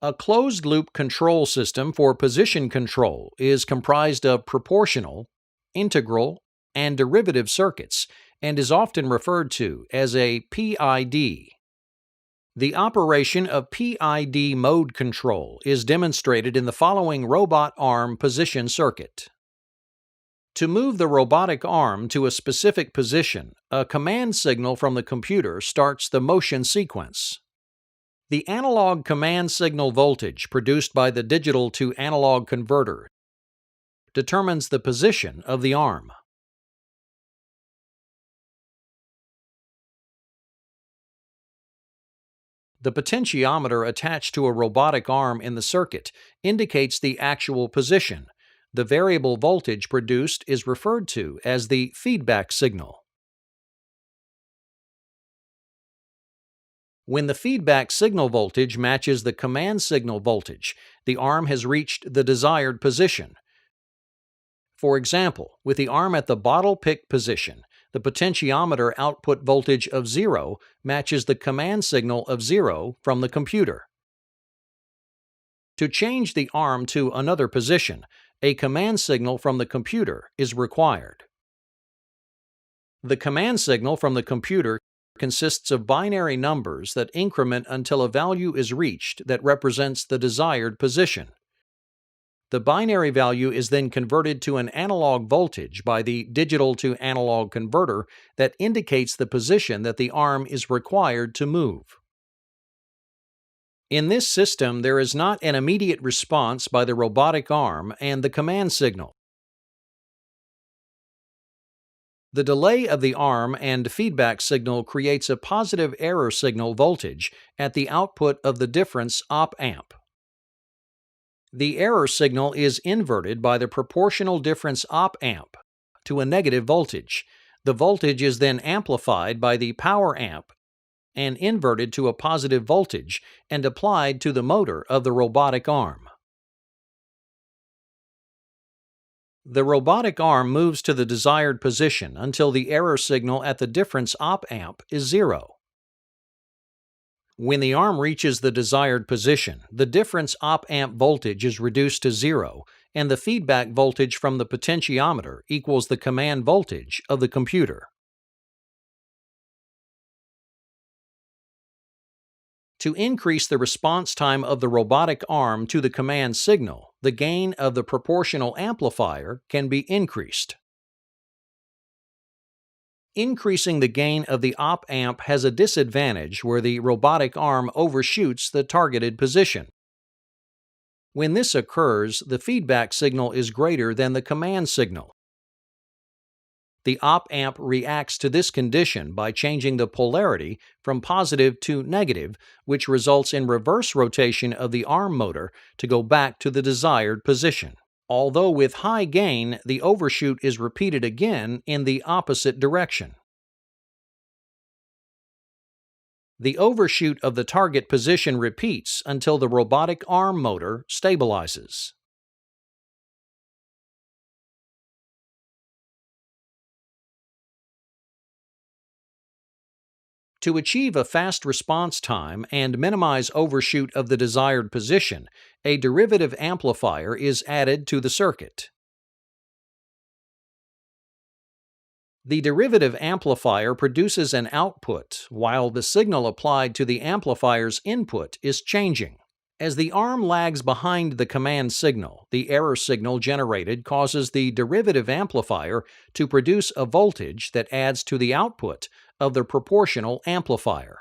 A closed-loop control system for position control is comprised of proportional, integral, and derivative circuits and is often referred to as a PID. The operation of PID mode control is demonstrated in the following robot arm position circuit. To move the robotic arm to a specific position, a command signal from the computer starts the motion sequence. The analog command signal voltage produced by the digital to analog converter determines the position of the arm. The potentiometer attached to a robotic arm in the circuit indicates the actual position. The variable voltage produced is referred to as the feedback signal. When the feedback signal voltage matches the command signal voltage, the arm has reached the desired position. For example, with the arm at the bottle pick position, the potentiometer output voltage of 0 matches the command signal of 0 from the computer. To change the arm to another position, a command signal from the computer is required. The command signal from the computer consists of binary numbers that increment until a value is reached that represents the desired position. The binary value is then converted to an analog voltage by the digital to analog converter that indicates the position that the arm is required to move. In this system, there is not an immediate response by the robotic arm and the command signal. The delay of the arm and feedback signal creates a positive error signal voltage at the output of the difference op-amp. The error signal is inverted by the proportional difference op-amp to a negative voltage. The voltage is then amplified by the power amp and inverted to a positive voltage and applied to the motor of the robotic arm. The robotic arm moves to the desired position until the error signal at the difference op-amp is 0. When the arm reaches the desired position, the difference op-amp voltage is reduced to 0, and the feedback voltage from the potentiometer equals the command voltage of the computer. To increase the response time of the robotic arm to the command signal, the gain of the proportional amplifier can be increased. Increasing the gain of the op-amp has a disadvantage where the robotic arm overshoots the targeted position. When this occurs, the feedback signal is greater than the command signal. The op-amp reacts to this condition by changing the polarity from positive to negative, which results in reverse rotation of the arm motor to go back to the desired position. Although with high gain, the overshoot is repeated again in the opposite direction. The overshoot of the target position repeats until the robotic arm motor stabilizes. To achieve a fast response time and minimize overshoot of the desired position, a derivative amplifier is added to the circuit. The derivative amplifier produces an output while the signal applied to the amplifier's input is changing. As the arm lags behind the command signal, the error signal generated causes the derivative amplifier to produce a voltage that adds to the output of the proportional amplifier.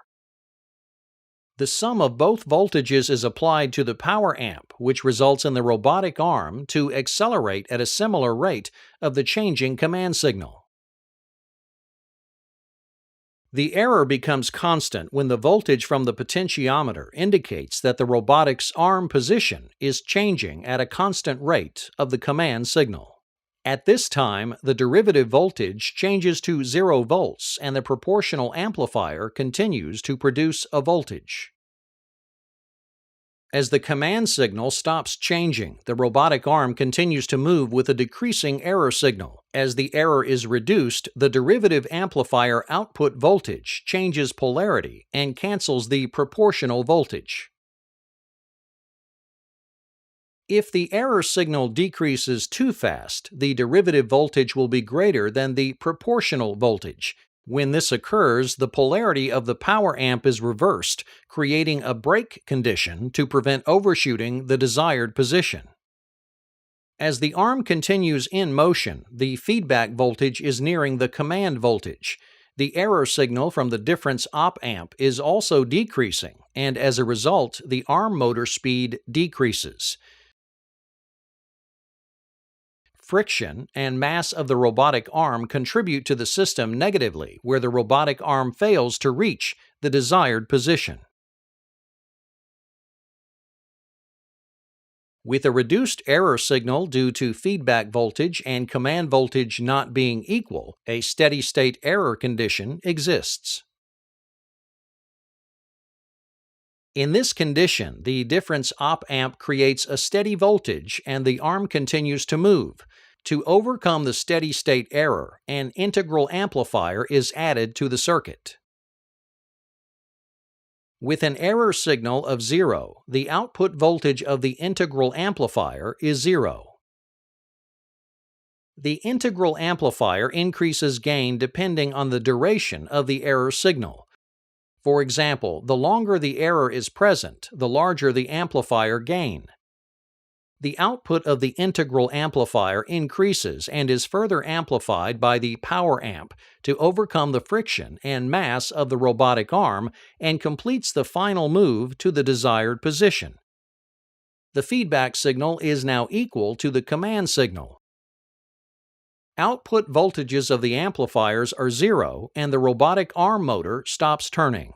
The sum of both voltages is applied to the power amp, which results in the robotic arm to accelerate at a similar rate of the changing command signal. The error becomes constant when the voltage from the potentiometer indicates that the robotic's arm position is changing at a constant rate of the command signal. At this time, the derivative voltage changes to 0 volts and the proportional amplifier continues to produce a voltage. As the command signal stops changing, the robotic arm continues to move with a decreasing error signal. As the error is reduced, the derivative amplifier output voltage changes polarity and cancels the proportional voltage. If the error signal decreases too fast, the derivative voltage will be greater than the proportional voltage. When this occurs, the polarity of the power amp is reversed, creating a break condition to prevent overshooting the desired position. As the arm continues in motion, the feedback voltage is nearing the command voltage. The error signal from the difference op amp is also decreasing, and as a result, the arm motor speed decreases. Friction and mass of the robotic arm contribute to the system negatively, where the robotic arm fails to reach the desired position. With a reduced error signal due to feedback voltage and command voltage not being equal, a steady-state error condition exists. In this condition, the difference op amp creates a steady voltage and the arm continues to move. To overcome the steady-state error, an integral amplifier is added to the circuit. With an error signal of 0, the output voltage of the integral amplifier is 0. The integral amplifier increases gain depending on the duration of the error signal. For example, the longer the error is present, the larger the amplifier gain. The output of the integral amplifier increases and is further amplified by the power amp to overcome the friction and mass of the robotic arm and completes the final move to the desired position. The feedback signal is now equal to the command signal. Output voltages of the amplifiers are 0 and the robotic arm motor stops turning.